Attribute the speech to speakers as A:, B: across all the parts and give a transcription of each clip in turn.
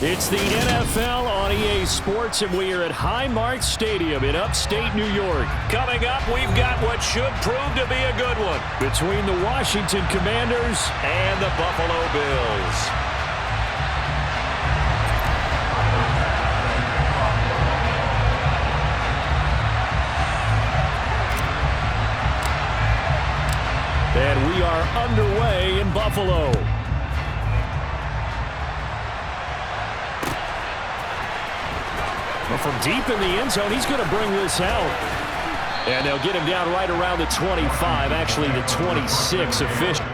A: It's the NFL on EA Sports, and we are at Highmark Stadium in upstate New York. Coming up, we've got what should prove to be a good one between the Washington Commanders and the Buffalo Bills. And we are underway in Buffalo. Well, from deep in the end zone, he's going to bring this out. And they'll get him down right around the 25, actually the 26 official.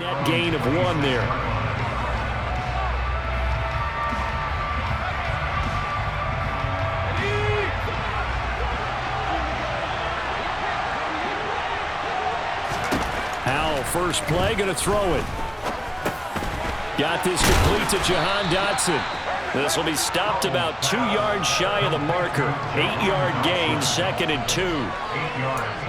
A: Net gain of 1 there. Howell, first play, going to throw it. Got this complete to Jahan Dotson. This will be stopped about 2 yards shy of the marker. 8-yard gain, 2nd and 2.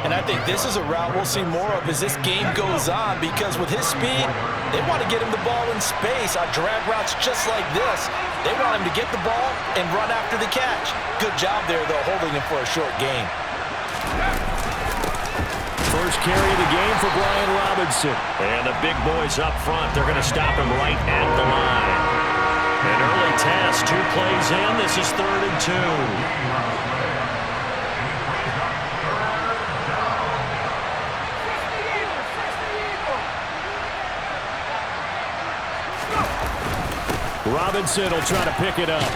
B: And I think this is a route we'll see more of as this game goes on, because with his speed, they want to get him the ball in space on drag routes just like this. They want him to get the ball and run after the catch. Good job there, though, holding him for a short gain.
A: First carry of the game for Brian Robinson. And the big boys up front, they're going to stop him right at the line. An early task, 2 plays in. This is 3rd and 2. Robinson will try to pick it up.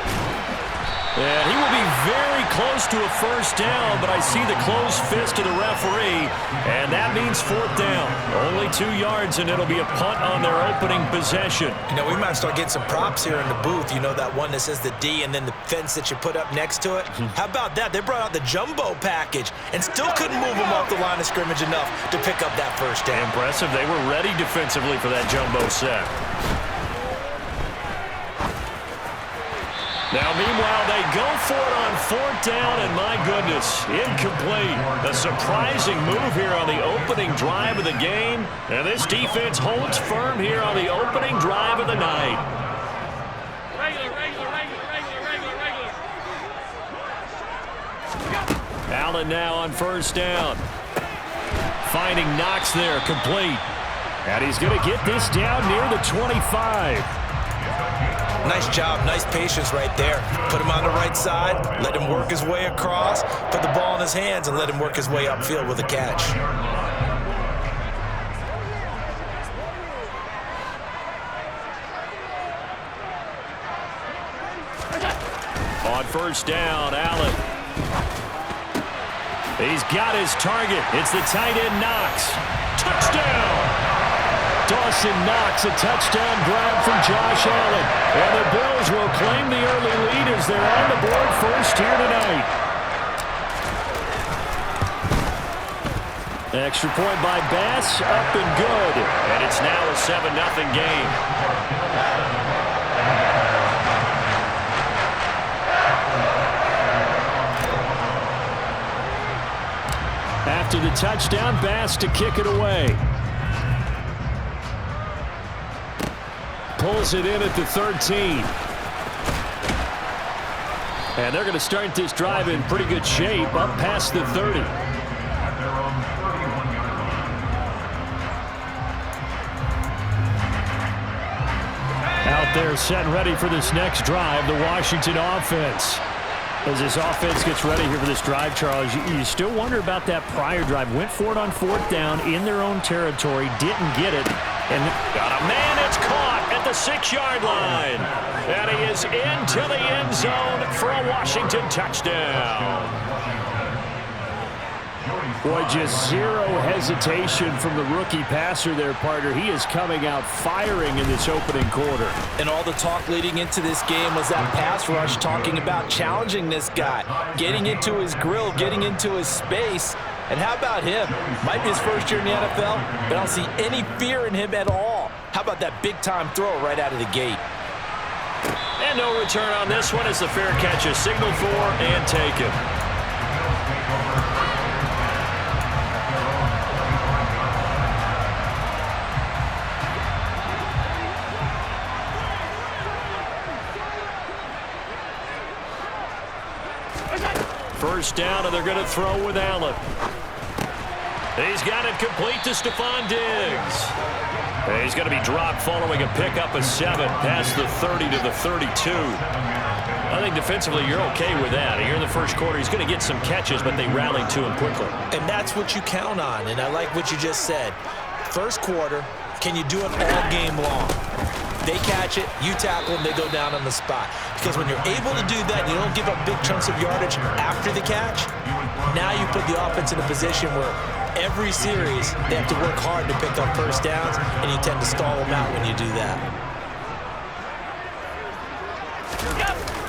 A: And he will be very close to a first down, but I see the closed fist of the referee, and that means 4th down. Only 2 yards, and it'll be a punt on their opening possession.
B: You know, we might start getting some props here in the booth. You know, that one that says the D and then the fence that you put up next to it? How about that? They brought out the jumbo package and still couldn't move them off the line of scrimmage enough to pick up that first down.
A: Impressive. They were ready defensively for that jumbo set. Now, meanwhile, they go for it on 4th down, and my goodness, incomplete. A surprising move here on the opening drive of the game, and this defense holds firm here on the opening drive of the night. Allen now on 1st down. Finding Knox there, complete. And he's going to get this down near the 25.
B: Nice job, nice patience right there. Put him on the right side, let him work his way across, put the ball in his hands, and let him work his way upfield with a catch.
A: On 1st down, Allen. He's got his target. It's the tight end, Knox. Touchdown! Dawson Knox, a touchdown grab from Josh Allen. And the Bills will claim the early lead as they're on the board first here tonight. Extra point by Bass, up and good. And it's now a 7-0 game. After the touchdown, Bass to kick it away. Pulls it in at the 13. And they're going to start this drive in pretty good shape, up past the 30. Out there set and ready for this next drive, the Washington offense. As this offense gets ready here for this drive, Charles, you still wonder about that prior drive. Went for it on 4th down in their own territory, didn't get it. And got a man, it's caught at the 6-yard line. And he is into the end zone for a Washington touchdown. Boy, just zero hesitation from the rookie passer there, partner. He is coming out firing in this opening quarter.
B: And all the talk leading into this game was that pass rush talking about challenging this guy, getting into his grill, getting into his space. And how about him? Might be his first year in the NFL, but I don't see any fear in him at all. How about that big-time throw right out of the gate?
A: And no return on this one as the fair catch is signaled for and taken. First down, and they're going to throw with Allen. He's got it complete to Stephon Diggs. And he's going to be dropped following a pickup of 7 past the 30 to the 32. I think defensively you're okay with that. Here in the first quarter, he's going to get some catches, but they rallied to him quickly.
B: And that's what you count on, and I like what you just said. First quarter, can you do it all game long? They catch it, you tackle them, they go down on the spot. Because when you're able to do that, you don't give up big chunks of yardage after the catch, now you put the offense in a position where every series they have to work hard to pick up first downs, and you tend to stall them out when you do that.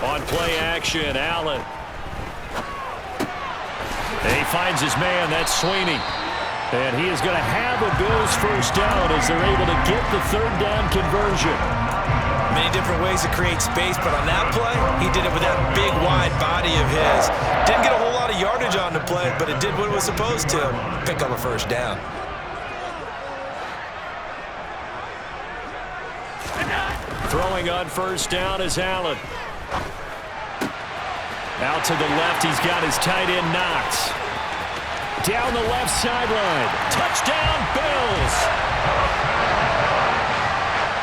A: On play action, Allen. He finds his man, that's Sweeney. And he is going to have a Bills first down as they're able to get the 3rd down conversion.
B: Many different ways to create space, but on that play, he did it with that big, wide body of his. Didn't get a whole lot of yardage on the play, but it did what it was supposed to, pick up a first down.
A: Throwing on first down is Allen. Out to the left, he's got his tight end Knox. Down the left sideline. Touchdown, Bills.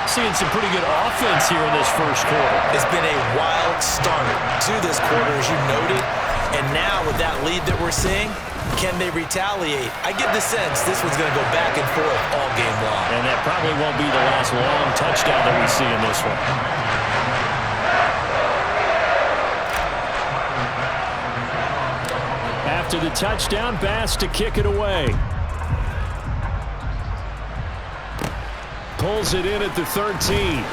A: Seeing some pretty good offense here in this first quarter.
B: It's been a wild start to this quarter, as you noted. And now with that lead that we're seeing, can they retaliate? I get the sense this one's going to go back and forth all game long.
A: And that probably won't be the last long touchdown that we see in this one. After the touchdown, Bass to kick it away. Pulls it in at the 13.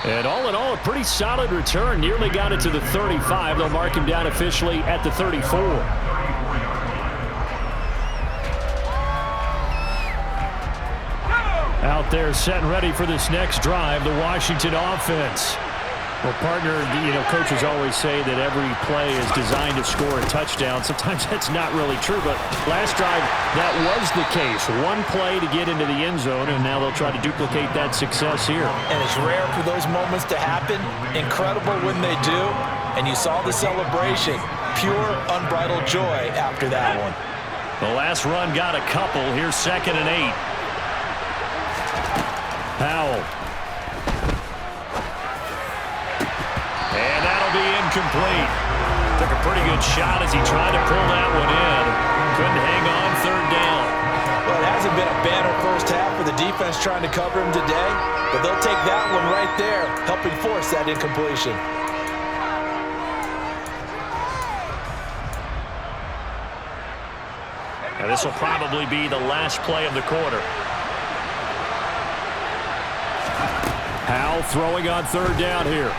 A: And all in all, a pretty solid return. Nearly got it to the 35. They'll mark him down officially at the 34. Out there set and ready for this next drive, the Washington offense. Well, partner, you know, coaches always say that every play is designed to score a touchdown. Sometimes that's not really true, but last drive, that was the case. One play to get into the end zone, and now they'll try to duplicate that success here.
B: And it's rare for those moments to happen. Incredible when they do. And you saw the celebration. Pure, unbridled joy after that one.
A: The last run got a couple. Here's 2nd and 8. Powell. And that'll be incomplete. Took a pretty good shot as he tried to pull that one in. Couldn't hang on 3rd down.
B: Well, it hasn't been a banner first half for the defense trying to cover him today, but they'll take that one right there, helping force that incompletion.
A: Now this will probably be the last play of the quarter. Powell throwing on 3rd down here.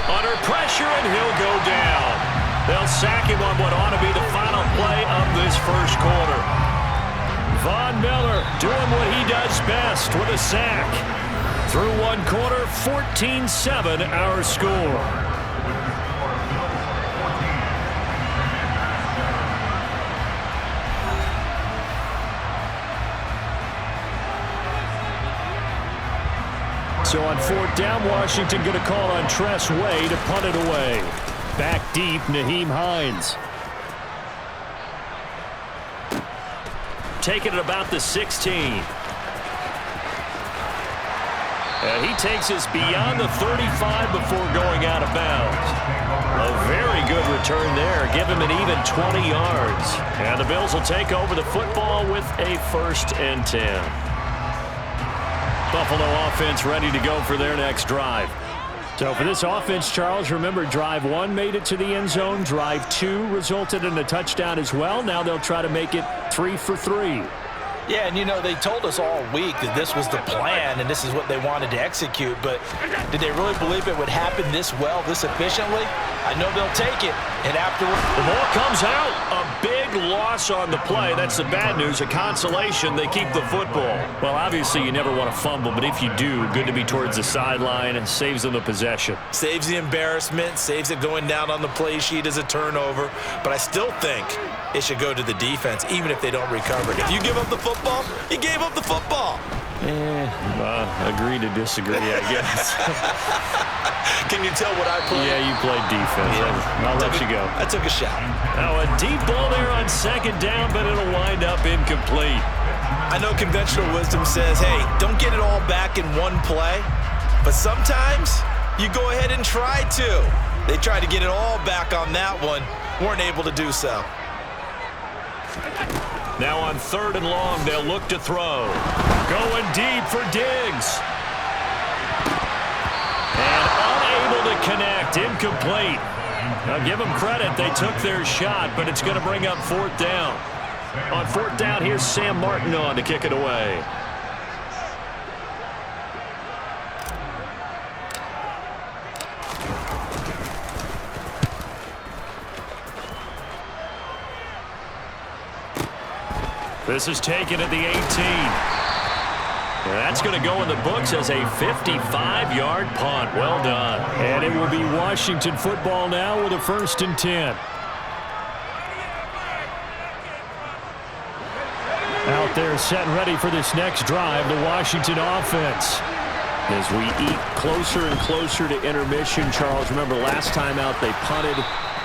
A: Under pressure, and he'll go down. They'll sack him on what ought to be the final play of this first quarter. Von Miller doing what he does best with a sack. Through one quarter, 14-7 our score. So on fourth down, Washington going to call on Tress Way to punt it away. Back deep, Nyheim Hines. Taking it about the 16. And he takes us beyond the 35 before going out of bounds. A very good return there. Give him an even 20 yards. And the Bills will take over the football with a 1st and 10. Buffalo offense ready to go for their next drive. So for this offense, Charles, remember drive 1 made it to the end zone. Drive 2 resulted in a touchdown as well. Now they'll try to make it 3 for 3.
B: Yeah, and you know, they told us all week that this was the plan and this is what they wanted to execute, but did they really believe it would happen this well, this efficiently? I know they'll take it, and afterward,
A: the ball comes out. A big loss on the play. That's the bad news. A consolation, they keep the football. Well, obviously, you never want to fumble, but if you do, good to be towards the sideline and saves them the possession.
B: Saves the embarrassment, saves it going down on the play sheet as a turnover, but I still think it should go to the defense, even if they don't recover it. If you give up the football, you gave up the football.
A: Agree to disagree, I guess.
B: Can you tell what I played?
A: Yeah, you played defense. Yeah. I'll let you go.
B: I took a shot.
A: Now a deep ball there on 2nd down, but it'll wind up incomplete.
B: I know conventional wisdom says, hey, don't get it all back in one play, but sometimes you go ahead and try to. They tried to get it all back on that one, weren't able to do so.
A: Now on 3rd and long, they'll look to throw. Going deep for Diggs. And unable to connect. Incomplete. Now give them credit. They took their shot, but it's going to bring up 4th down. On 4th down, here's Sam Martin on to kick it away. This is taken at the 18. And that's going to go in the books as a 55-yard punt. Well done. And it will be Washington football now with a 1st and 10. Out there set and ready for this next drive, the Washington offense. As we eat closer and closer to intermission, Charles, remember last time out they punted.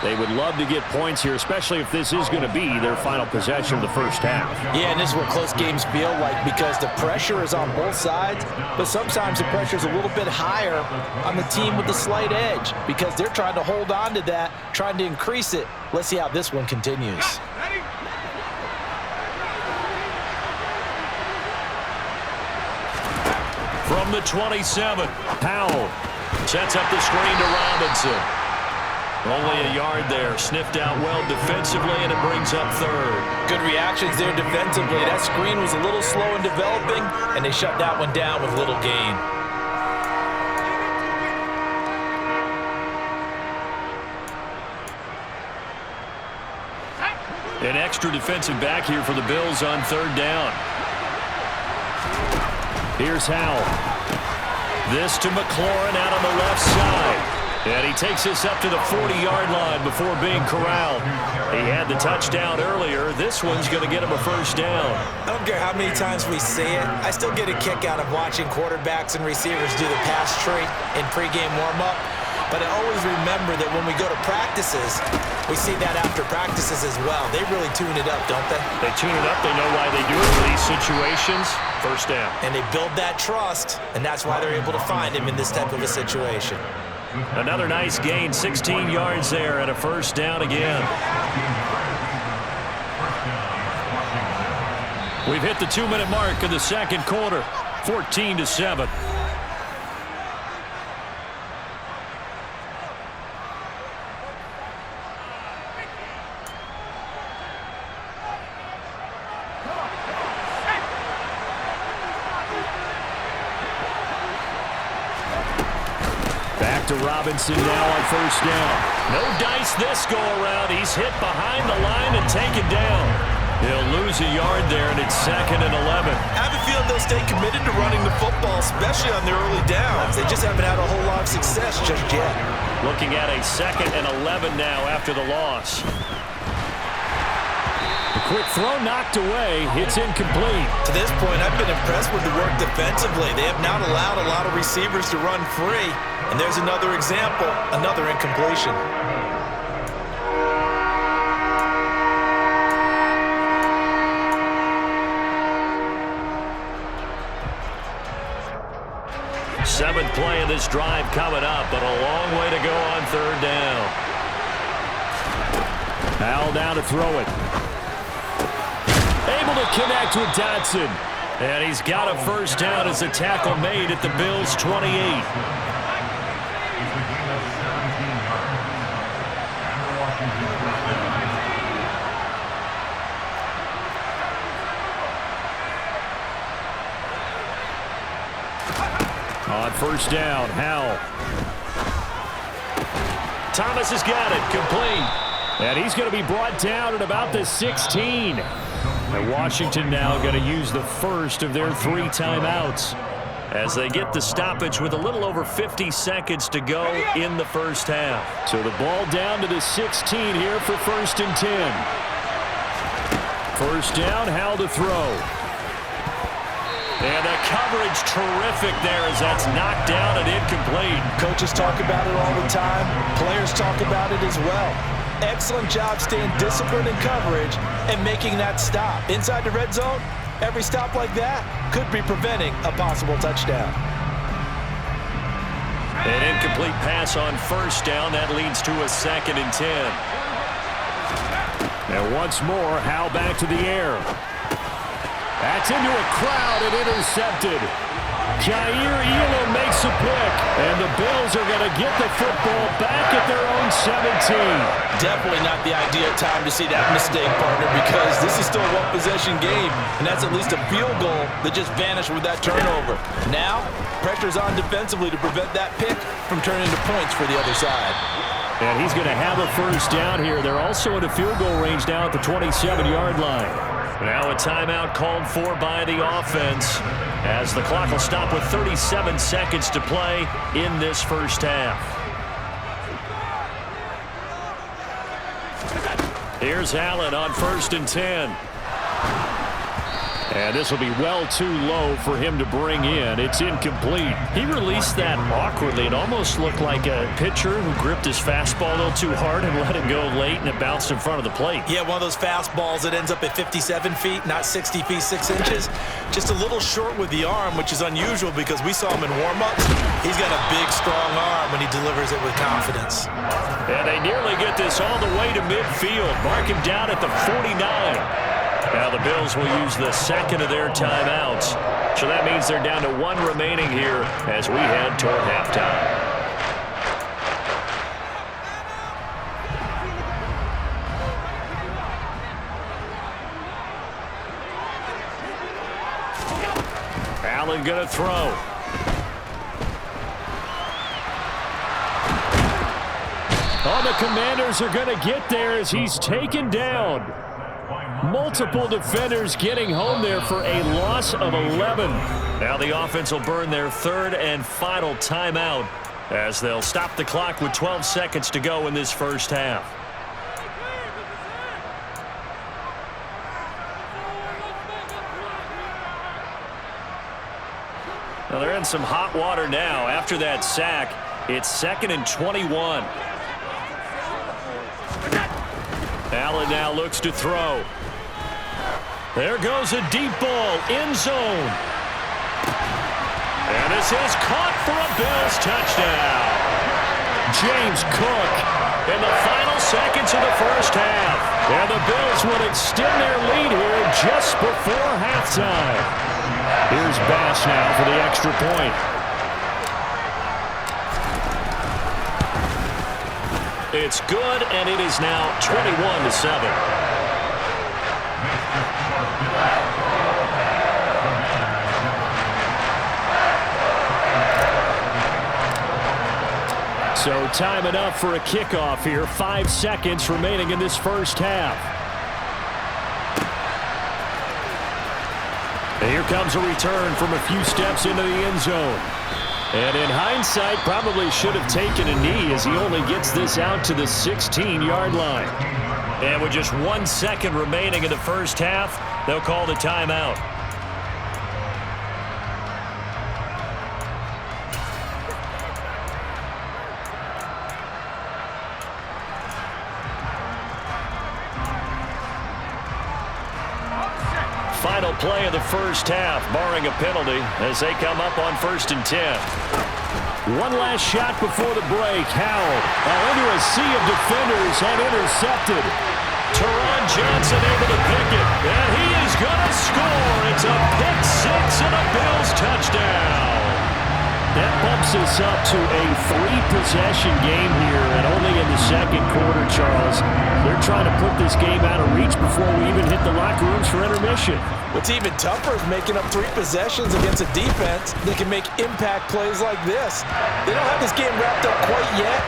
A: They would love to get points here, especially if this is going to be their final possession of the first half.
B: Yeah, and this is what close games feel like because the pressure is on both sides, but sometimes the pressure is a little bit higher on the team with the slight edge because they're trying to hold on to that, trying to increase it. Let's see how this one continues.
A: From the 27, Powell sets up the screen to Robinson. Only a yard there. Sniffed out well defensively, and it brings up 3rd.
B: Good reactions there defensively. That screen was a little slow in developing, and they shut that one down with little gain.
A: An extra defensive back here for the Bills on 3rd down. Here's Howell. This to McLaurin out on the left side. And he takes us up to the 40-yard line before being corralled. He had the touchdown earlier. This one's going to get him a 1st down.
B: I don't care how many times we say it. I still get a kick out of watching quarterbacks and receivers do the pass tree in pregame warm-up. But I always remember that when we go to practices, we see that after practices as well. They really tune it up, don't they?
A: They tune it up. They know why they do it for these situations. 1st down.
B: And they build that trust, and that's why they're able to find him in this type of a situation.
A: Another nice gain, 16 yards there, and a 1st down again. We've hit the 2-minute mark in the 2nd quarter, 14-7. Back to Robinson now on first down. No dice this go-around. He's hit behind the line and taken down. He'll lose a yard there, and it's 2nd and 11.
B: I have a feeling they'll stay committed to running the football, especially on their early downs. They just haven't had a whole lot of success just yet.
A: Looking at a 2nd and 11 now after the loss. The quick throw knocked away. It's incomplete.
B: To this point, I've been impressed with the work defensively. They have not allowed a lot of receivers to run free. And there's another example, another incompletion.
A: Seventh play of this drive coming up, but a long way to go on 3rd down. Howell down to throw it. Able to connect with Dotson. And he's got a first down as a tackle made at the Bills' 28. On first down, Howell. Thomas has got it, complete. And he's going to be brought down at about the 16. And Washington now going to use the first of their 3 timeouts as they get the stoppage with a little over 50 seconds to go in the first half. So the ball down to the 16 here for 1st and 10. First down, Howell to throw. And the coverage terrific there as that's knocked down and incomplete.
B: Coaches talk about it all the time. Players talk about it as well. Excellent job staying disciplined in coverage and making that stop. Inside the red zone, every stop like that could be preventing a possible touchdown.
A: An incomplete pass on first down. That leads to a 2nd and 10. And once more, Howell back to the air. That's into a crowd and intercepted. Jair Elam makes a pick, and the Bills are going to get the football back at their own 17.
B: Definitely not the ideal time to see that mistake, partner, because this is still a one-possession game, and that's at least a field goal that just vanished with that turnover. Now, pressure's on defensively to prevent that pick from turning into points for the other side.
A: And he's going to have a first down here. They're also in a field goal range now at the 27-yard line. Now a timeout called for by the offense as the clock will stop with 37 seconds to play in this first half. Here's Allen on 1st and 10. And this will be well too low for him to bring in. It's incomplete. He released that awkwardly. It almost looked like a pitcher who gripped his fastball a little too hard and let it go late, and it bounced in front of the plate.
B: Yeah, one of those fastballs that ends up at 57 feet, not 60 feet, 6 inches. Just a little short with the arm, which is unusual because we saw him in warm-ups. He's got a big, strong arm when he delivers it with confidence.
A: And they nearly get this all the way to midfield. Mark him down at the 49. Now the Bills will use the 2nd of their timeouts. So that means they're down to 1 remaining here as we head toward halftime. Allen going to throw. Oh, the Commanders are going to get there as he's taken down. Multiple defenders getting home there for a loss of 11. Now the offense will burn their 3rd and final timeout as they'll stop the clock with 12 seconds to go in this first half. Now they're in some hot water now. After that sack, it's 2nd and 21. Allen now looks to throw. There goes a deep ball, end zone. And this is caught for a Bills touchdown. James Cook in the final seconds of the first half. And the Bills would extend their lead here just before halftime. Here's Bass now for the extra point. It's good, and it is now 21-7. So time enough for a kickoff here. 5 seconds remaining in this first half. And here comes a return from a few steps into the end zone. And in hindsight, probably should have taken a knee as he only gets this out to the 16-yard line. And with just 1 second remaining in the first half, they'll call the timeout. Final play of the first half, barring a penalty, as they come up on 1st and 10. One last shot before the break. Howell into a sea of defenders and intercepted. Teron Johnson able to pick it, and he is going to score. It's a pick six and a Bills touchdown. That bumps us up to a 3-possession game here, and only in the second quarter, Charles. They're trying to put this game out of reach before we even hit the locker rooms for intermission.
B: What's even tougher is making up 3 possessions against a defense that can make impact plays like this. They don't have this game wrapped up quite yet,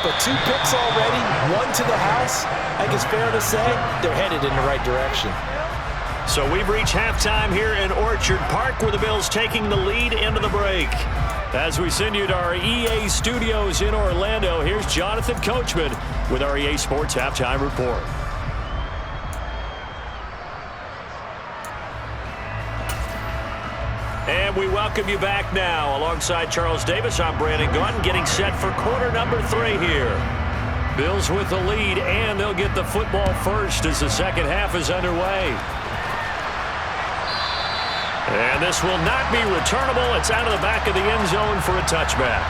B: but 2 picks already, 1 to the house. I think it's fair to say they're headed in the right direction.
A: So we've reached halftime here in Orchard Park, where the Bills taking the lead into the break. As we send you to our EA studios in Orlando, here's Jonathan Coachman with our EA Sports Halftime Report. And we welcome you back now. Alongside Charles Davis, I'm Brandon Gunn, getting set for quarter number 3 here. Bills with the lead, and they'll get the football first as the second half is underway. And this will not be returnable. It's out of the back of the end zone for a touchback.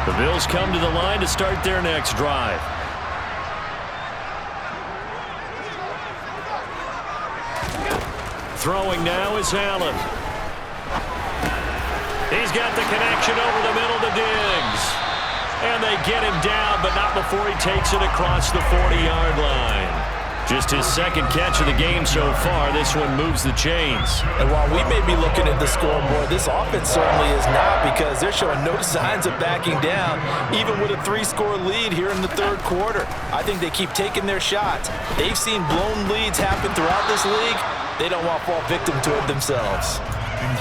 A: The Bills come to the line to start their next drive. Throwing now is Allen. He's got the connection over the middle to Diggs. And they get him down, but not before he takes it across the 40-yard line. Just his second catch of the game so far. This one moves the chains.
B: And while we may be looking at the scoreboard, this offense certainly is not, because they're showing no signs of backing down, even with a 3-score lead here in the third quarter. I think they keep taking their shots. They've seen blown leads happen throughout this league. They don't want to fall victim to it themselves.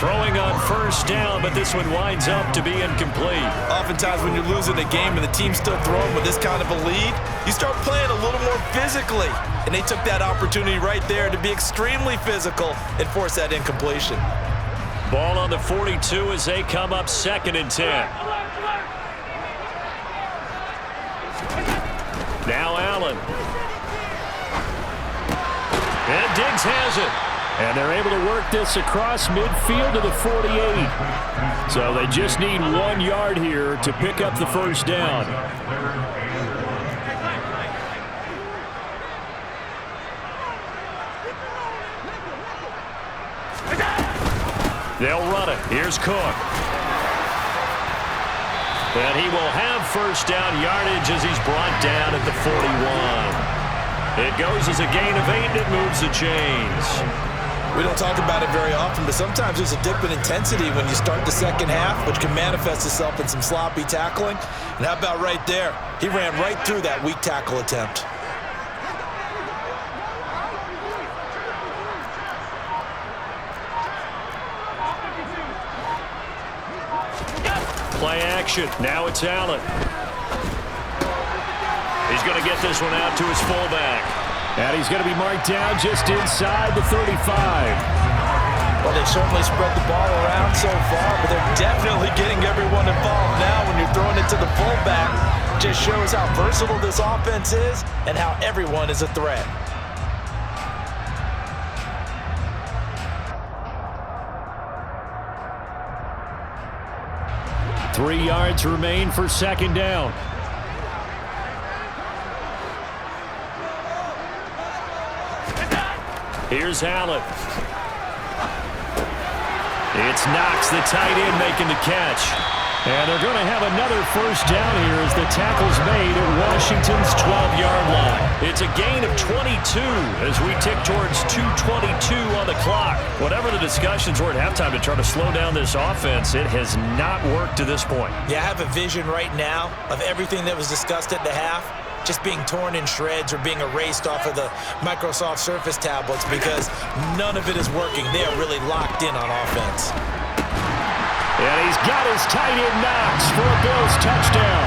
A: Throwing on first down, but this one winds up to be incomplete.
B: Oftentimes when you're losing a game and the team's still throwing with this kind of a lead, you start playing a little more physically. And they took that opportunity right there to be extremely physical and force that incompletion.
A: Ball on the 42 as they come up 2nd and 10. Now Allen. And Diggs has it. And they're able to work this across midfield to the 48. So they just need 1 yard here to pick up the first down. They'll run it. Here's Cook. And he will have first down yardage as he's brought down at the 41. It goes as a gain of 8, and it moves the chains.
B: We don't talk about it very often, but sometimes there's a dip in intensity when you start the second half, which can manifest itself in some sloppy tackling. And how about right there? He ran right through that weak tackle attempt.
A: Play action. Now it's Allen. He's going to get this one out to his fullback. And he's going to be marked down just inside the 35.
B: Well, they've certainly spread the ball around so far, but they're definitely getting everyone involved now when you're throwing it to the fullback. Just shows how versatile this offense is and how everyone is a threat.
A: Three yards remain for second down. Here's Allen. It's Knox, the tight end, making the catch. And they're going to have another first down here as the tackle's made at Washington's 12-yard line. It's a gain of 22 as we tick towards 2:22 on the clock. Whatever the discussions were at halftime to try to slow down this offense, it has not worked to this point.
B: Yeah, I have a vision right now of everything that was discussed at the half just being torn in shreds or being erased off of the Microsoft Surface tablets because none of it is working. They are really locked in on offense.
A: And he's got his tight end Knox for a Bills touchdown.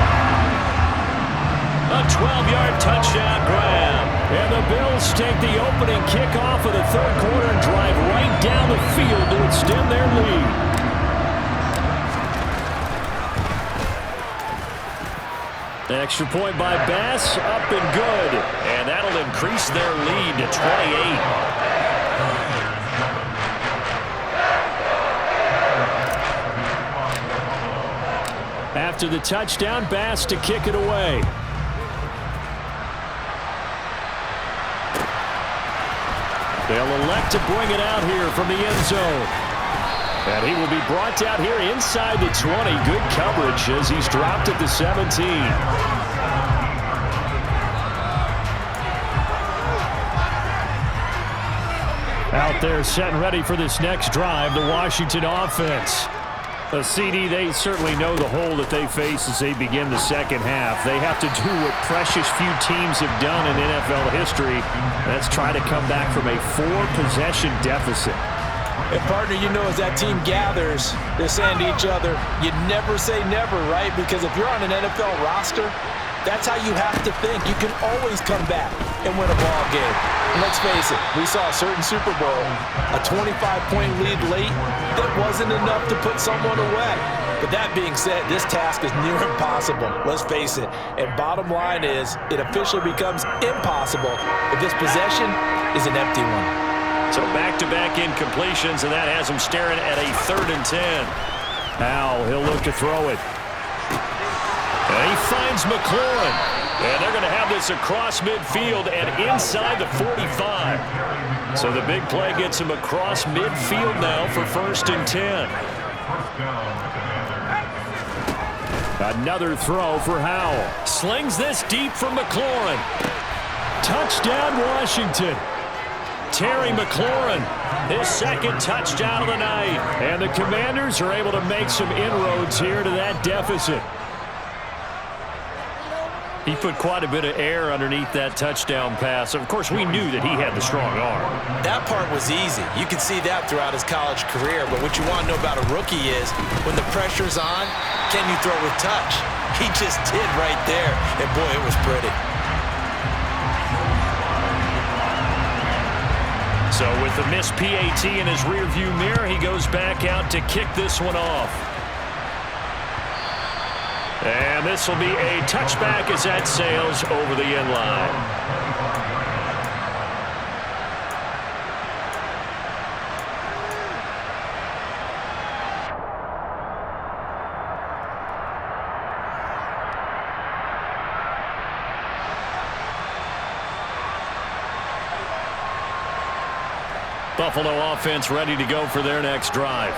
A: A 12-yard touchdown grab. And the Bills take the opening kickoff of the third quarter and drive right down the field to extend their lead. The extra point by Bass, up and good. And that'll increase their lead to 28. After the touchdown, Bass to kick it away. They'll elect to bring it out here from the end zone. And he will be brought down here inside the 20. Good coverage as he's dropped at the 17. Out there set and ready for this next drive, the Washington offense. A CD, they certainly know the hole that they face as they begin the second half. They have to do what precious few teams have done in NFL history. That's try to come back from a 4-possession deficit.
B: And, partner, you know, as that team gathers, they're saying to each other, you never say never, right? Because if you're on an NFL roster, that's how you have to think. You can always come back and win a ball game. And let's face it, we saw a certain Super Bowl, a 25-point lead late that wasn't enough to put someone away. But that being said, this task is near impossible. Let's face it. And bottom line is, it officially becomes impossible if this possession is an empty one.
A: So back-to-back incompletions, and that has him staring at a 3rd and 10. Now he'll look to throw it. And he finds McLaurin. And they're going to have this across midfield and inside the 45. So the big play gets him across midfield now for 1st and 10. Another throw for Howell. Slings this deep from McLaurin. Touchdown, Washington. Terry McLaurin, his 2nd touchdown of the night. And the Commanders are able to make some inroads here to that deficit. He put quite a bit of air underneath that touchdown pass. Of course, we knew that he had the strong arm.
B: That part was easy. You can see that throughout his college career. But what you want to know about a rookie is when the pressure's on, can you throw with touch? He just did right there. And, boy, it was pretty.
A: So with the missed PAT in his rearview mirror, he goes back out to kick this one off. And this will be a touchback as that sails over the end line. Buffalo offense ready to go for their next drive.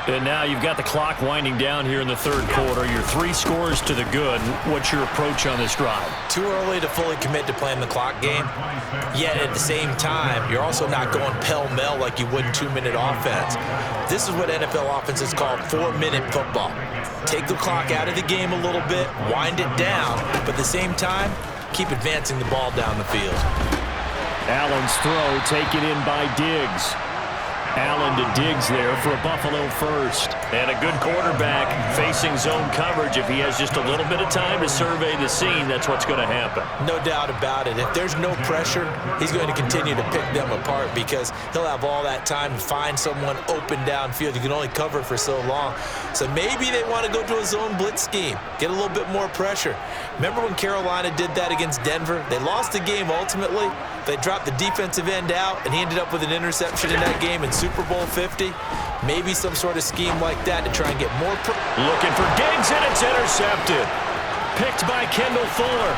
A: And now you've got the clock winding down here in the third quarter. You're 3 scores to the good. What's your approach on this drive?
B: Too early to fully commit to playing the clock game. Yet at the same time, you're also not going pell-mell like you would in 2-minute offense. This is what NFL offenses call 4-minute football. Take the clock out of the game a little bit, wind it down, but at the same time, keep advancing the ball down the field.
A: Allen's throw taken in by Diggs. Allen to Diggs there for a Buffalo first. And a good quarterback facing zone coverage. If he has just a little bit of time to survey the scene, that's what's going to happen.
B: No doubt about it. If there's no pressure, he's going to continue to pick them apart because he'll have all that time to find someone open downfield. You can only cover for so long. So maybe they want to go to a zone blitz scheme, get a little bit more pressure. Remember when Carolina did that against Denver? They lost the game ultimately. They dropped the defensive end out, and he ended up with an interception in that game in Super Bowl 50. Maybe some sort of scheme like that to try and get more.
A: Looking for Diggs, and it's intercepted. Picked by Kendall Fuller.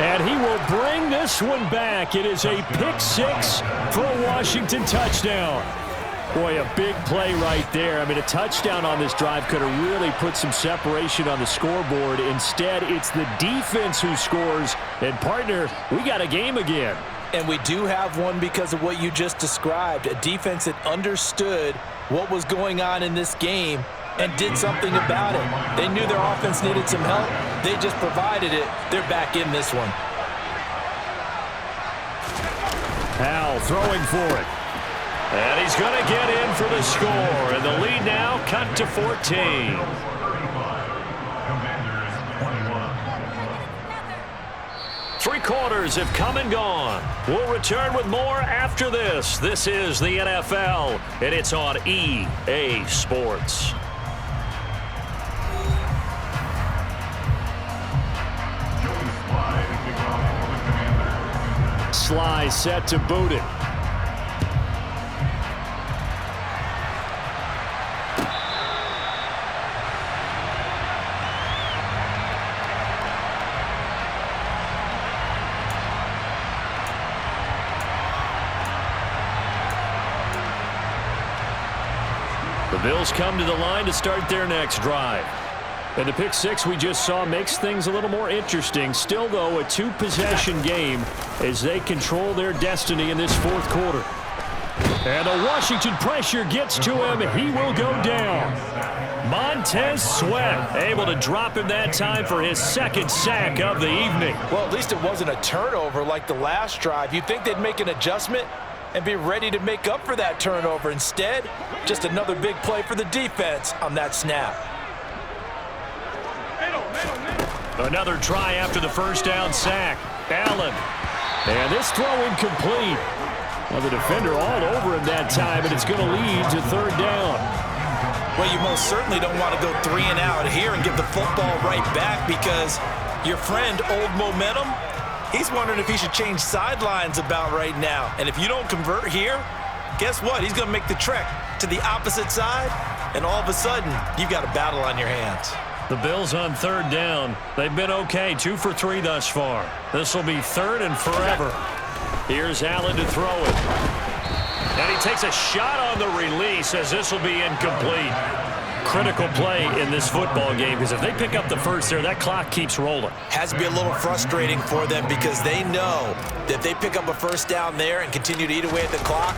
A: And he will bring this one back. It is a pick 6 for a Washington touchdown. Boy, a big play right there. I mean, a touchdown on this drive could have really put some separation on the scoreboard. Instead, it's the defense who scores. And, partner, we got a game again.
B: And we do have one because of what you just described. A defense that understood what was going on in this game and did something about it. They knew their offense needed some help. They just provided it. They're back in this one.
A: Howell throwing for it. And he's going to get in for the score. And the lead now cut to 14. Three quarters have come and gone. We'll return with more after this. This is the NFL, and it's on EA Sports. Sly set to boot it. The Bills come to the line to start their next drive. And the pick six we just saw makes things a little more interesting. Still, though, a two-possession game as they control their destiny in this fourth quarter. And the Washington pressure gets to him. He will go down. Montez Sweat able to drop him that time for his second sack of the evening.
B: Well, at least it wasn't a turnover like the last drive. You'd think they'd make an adjustment and be ready to make up for that turnover. Instead, just another big play for the defense on that snap.
A: Another try after the first down sack. Allen. And this throw incomplete. Well, the defender all over him that time, and it's going to lead to third down.
B: Well, you most certainly don't want to go 3 and out here and give the football right back because your friend, Old Momentum, he's wondering if he should change sidelines about right now. And if you don't convert here, guess what? He's going to make the trek to the opposite side, and all of a sudden, you've got a battle on your hands.
A: The Bills on third down. They've been okay, 2 for 3 thus far. This will be third and forever. Here's Allen to throw it. And he takes a shot on the release as this will be incomplete. Critical play in this football game because if they pick up the first there, that clock keeps rolling.
B: Has to be a little frustrating for them because they know that if they pick up a first down there and continue to eat away at the clock,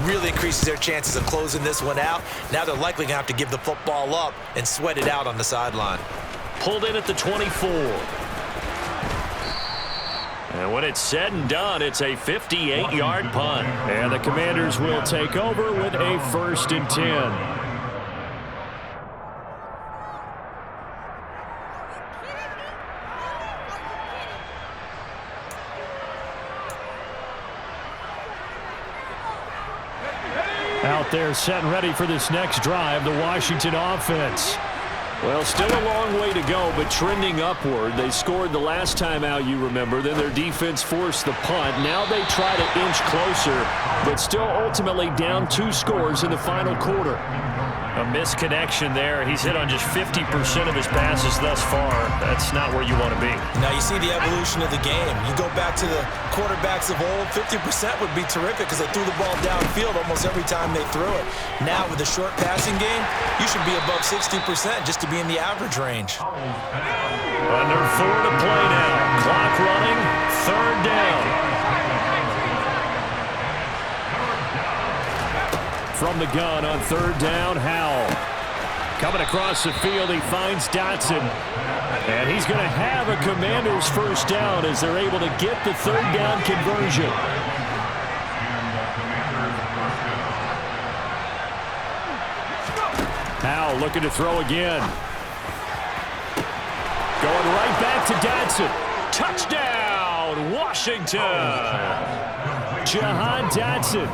B: really increases their chances of closing this one out. Now they're likely going to have to give the football up and sweat it out on the sideline.
A: Pulled in at the 24. And when it's said and done, it's a 58-yard punt. And the Commanders will take over with a 1st and 10. Out there set and ready for this next drive, the Washington offense. Well, still a long way to go, but trending upward. They scored the last time out, you remember. Then their defense forced the punt. Now they try to inch closer, but still ultimately down 2 scores in the final quarter. A misconnection there. He's hit on just 50% of his passes thus far. That's not where you want to be.
B: Now you see the evolution of the game. You go back to the quarterbacks of old, 50% would be terrific because they threw the ball downfield almost every time they threw it. Now with the short passing game, you should be above 60% just to be in the average range.
A: Under 4 to play now. Clock running, third down. From the gun on third down, Howell. Coming across the field, he finds Dotson. And he's going to have a Commanders first down as they're able to get the third down conversion. Howell looking to throw again. Going right back to Dotson. Touchdown, Washington. Jahan Dotson.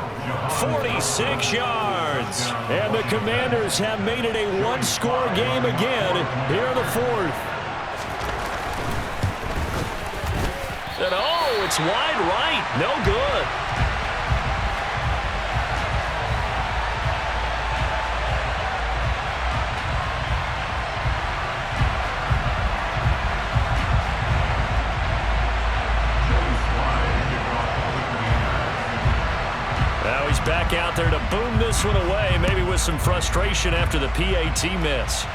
A: 46 yards. And the Commanders have made it a one-score game again here in the fourth. And oh, it's wide right. No good. Now he's back out there to boom this one away, maybe with some frustration after the PAT miss.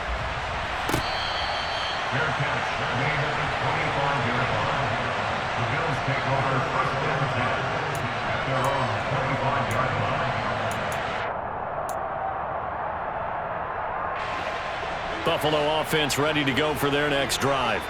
C: Fair catch. Made at the 25-yard line. The Bills take over first and 10 at their own 25-yard line.
A: Buffalo offense ready to go for their next drive.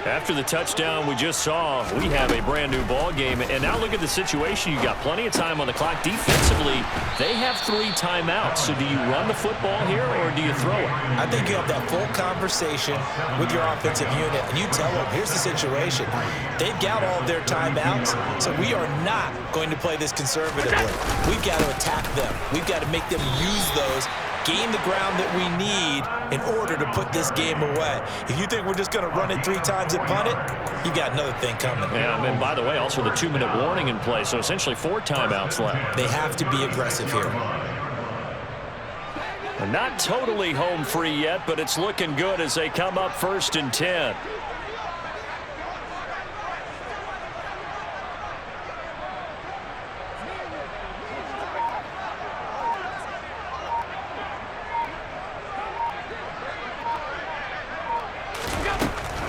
A: After the touchdown we just saw, we have a brand new ball game. And now look at the situation. You got plenty of time on the clock. Defensively, they have 3 timeouts. So do you run the football here or do you throw it?
B: I think you have that full conversation with your offensive unit, and you tell them, here's the situation. They've got all of their timeouts, so we are not going to play this conservatively. We've got to attack them. We've got to make them use those, gain the ground that we need in order to put this game away. If you think we're just going to run it 3 times and punt it, you got another thing coming.
A: Yeah, and by the way, also the 2-minute warning in play, so essentially 4 timeouts left.
B: They have to be aggressive here.
A: Not totally home free yet, but it's looking good as they come up 1st and 10.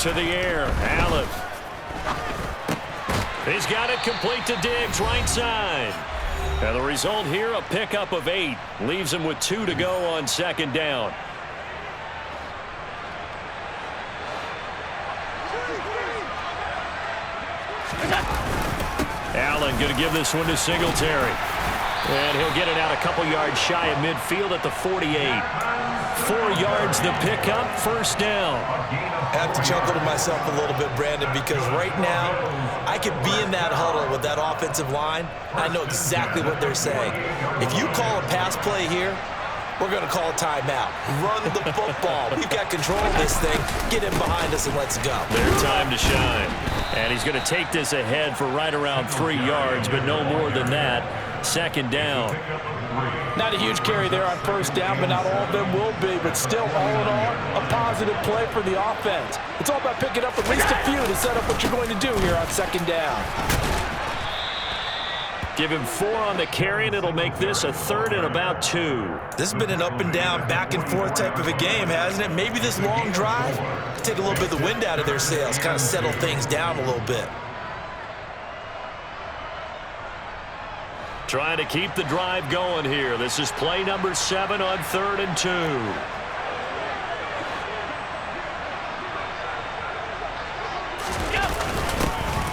A: To the air, Allen. He's got it complete to Diggs, right side. And the result here, a pickup of 8. Leaves him with 2 to go on 2nd down. Allen going to give this one to Singletary. And he'll get it out a couple yards shy of midfield at the 48. 4 yards the pickup, 1st down.
B: I have to chuckle to myself a little bit, Brandon, because right now I could be in that huddle with that offensive line. I know exactly what they're saying. If you call a pass play here, we're going to call a timeout. Run the football. We've got control of this thing. Get in behind us and let's go.
A: Their time to shine. And he's going to take this ahead for right around 3 yards, but no more than that. 2nd down.
B: Not a huge carry there on 1st down, but not all of them will be. But still, all in all, a positive play for the offense. It's all about picking up at least a few to set up what you're going to do here on 2nd down.
A: Give him 4 on the carry, and it'll make this a 3rd and about 2.
B: This has been an up and down, back and forth type of a game, hasn't it? Maybe this long drive take a little bit of the wind out of their sails, kind of settle things down a little bit.
A: Trying to keep the drive going here. This is play number 7 on 3rd and 2.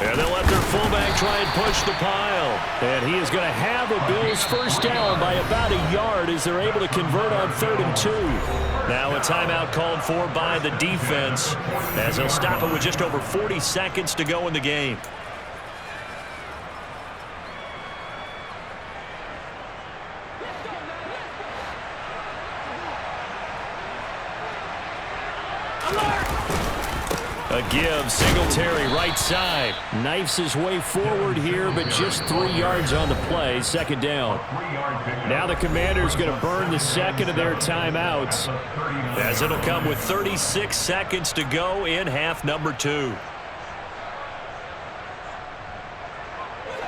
A: And they'll let their fullback try and push the pile. And he is going to have a Bills 1st down by about a yard as they're able to convert on 3rd and 2. Now a timeout called for by the defense as they'll stop it with just over 40 seconds to go in the game. A give, Singletary right side. Knifes his way forward here, but just 3 yards on the play. 2nd down. Now the Commanders going to burn the 2nd of their timeouts as it'll come with 36 seconds to go in half number 2.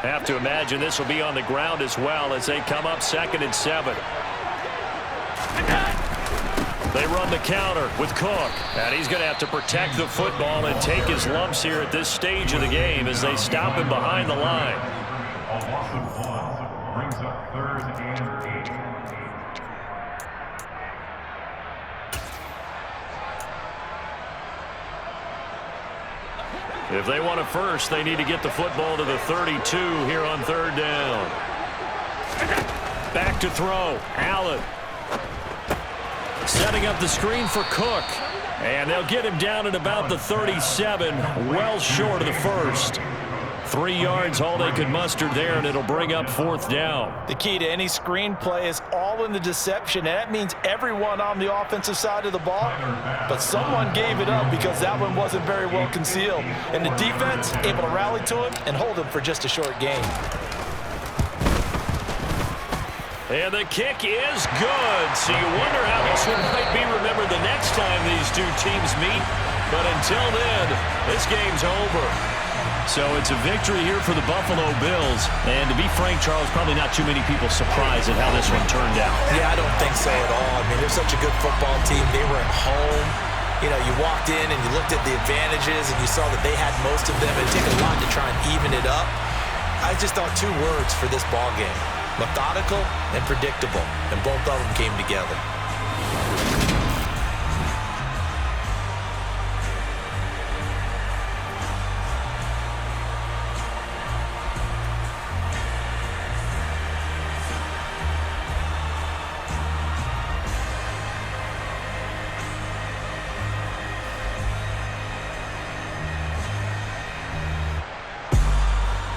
A: Have to imagine this will be on the ground as well as they come up 2nd and 7. They run the counter with Cook, and he's going to have to protect the football and take his lumps here at this stage of the game as they stop him behind the line.
C: A loss of 1 brings up 3rd and 8.
A: If they want a first, they need to get the football to the 32 here on 3rd down. Back to throw, Allen. Setting up the screen for Cook. And they'll get him down at about the 37, well short of the 1st. 3 yards, all they could muster there, and it'll bring up 4th down.
B: The key to any screenplay is all in the deception, and that means everyone on the offensive side of the ball. But someone gave it up because that one wasn't very well concealed. And the defense able to rally to him and hold him for just a short game.
A: And the kick is good. So you wonder how this one might be remembered the next time these two teams meet. But until then, this game's over. So it's a victory here for the Buffalo Bills. And to be frank, Charles, probably not too many people surprised at how this one turned out.
B: Yeah, I don't think so at all. I mean, they're such a good football team. They were at home. You know, you walked in and you looked at the advantages and you saw that they had most of them. It'd take a lot to try and even it up. I just thought two words for this ball game: methodical and predictable. And both of them came together.